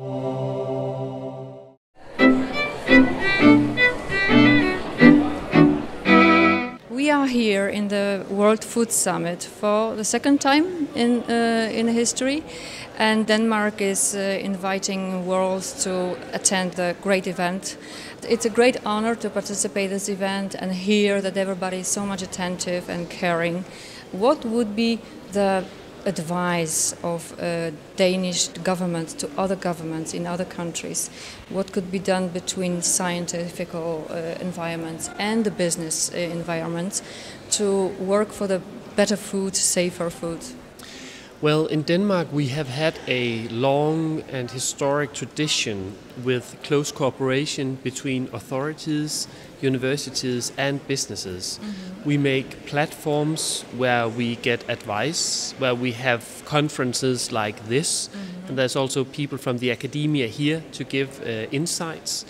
We are here in the World Food Summit for the second time in history, and Denmark is inviting world to attend the great event. It's a great honor to participate in this event and hear that everybody is so much attentive and caring. What would be the advice of Danish government to other governments in other countries? What could be done between scientific environments and the business environments to work for the better food, safer food? Well, in Denmark we have had a long and historic tradition with close cooperation between authorities, universities and businesses. Mm-hmm. We make platforms where we get advice, where we have conferences like this, mm-hmm. and there's also people from the academia here to give insights.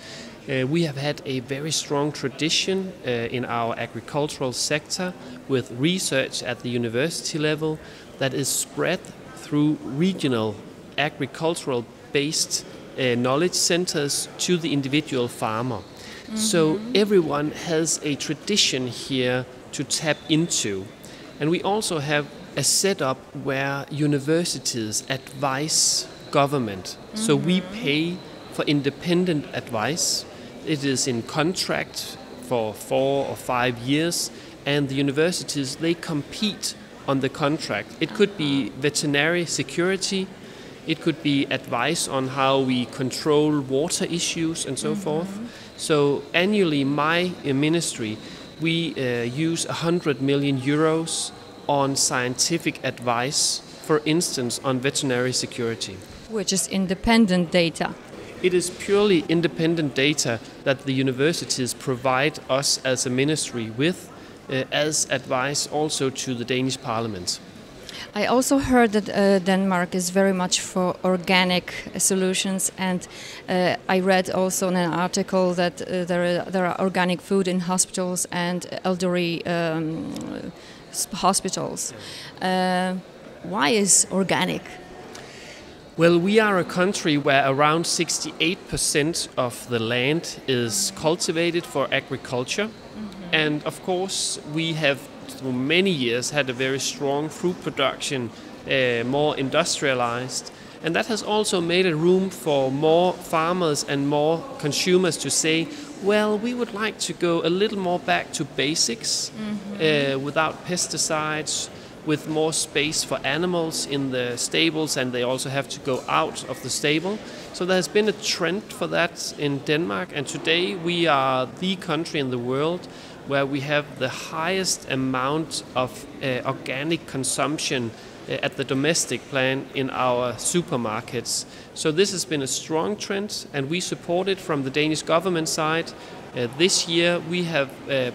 We have had a very strong tradition in our agricultural sector with research at the university level that is spread through regional agricultural-based knowledge centers to the individual farmer. Mm-hmm. So everyone has a tradition here to tap into. And we also have a setup where universities advise government. Mm-hmm. So we pay for independent advice. It is in contract for 4 or 5 years, and the universities, they compete on the contract. It could be veterinary security, it could be advice on how we control water issues and so forth. So annually, my ministry, we use 100 million euros on scientific advice, for instance, on veterinary security. Which is independent data. It is purely independent data that the universities provide us as a ministry with as advice also to the Danish Parliament. I also heard that Denmark is very much for organic solutions, and I read also in an article that there are organic food in hospitals and elderly hospitals. Why is organic? Well, we are a country where around 68% of the land is cultivated for agriculture. Mm-hmm. And of course, we have for many years had a very strong fruit production, more industrialized. And that has also made a room for more farmers and more consumers to say, well, we would like to go a little more back to basics, mm-hmm. Without pesticides, with more space for animals in the stables, and they also have to go out of the stable. So there has been a trend for that in Denmark, and today we are the country in the world where we have the highest amount of organic consumption at the domestic plan in our supermarkets. So this has been a strong trend, and we support it from the Danish government side. This year we have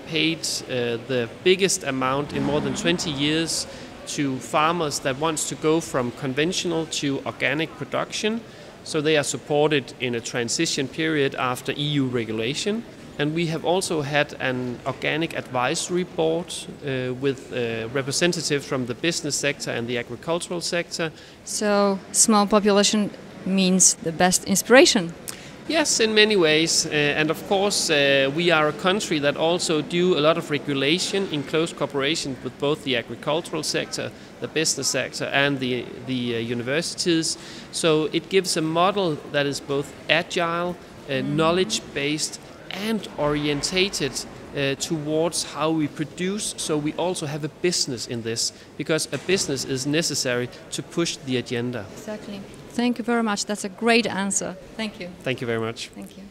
paid the biggest amount in more than 20 years to farmers that wants to go from conventional to organic production. So they are supported in a transition period after EU regulation. And we have also had an organic advisory board with representatives from the business sector and the agricultural sector. So small population means the best inspiration. Yes, in many ways. And of course, we are a country that also do a lot of regulation in close cooperation with both the agricultural sector, the business sector and the universities. So it gives a model that is both agile, knowledge-based and orientated towards how we produce. So we also have a business in this, because a business is necessary to push the agenda. Exactly. Thank you very much. That's a great answer. Thank you. Thank you very much. Thank you.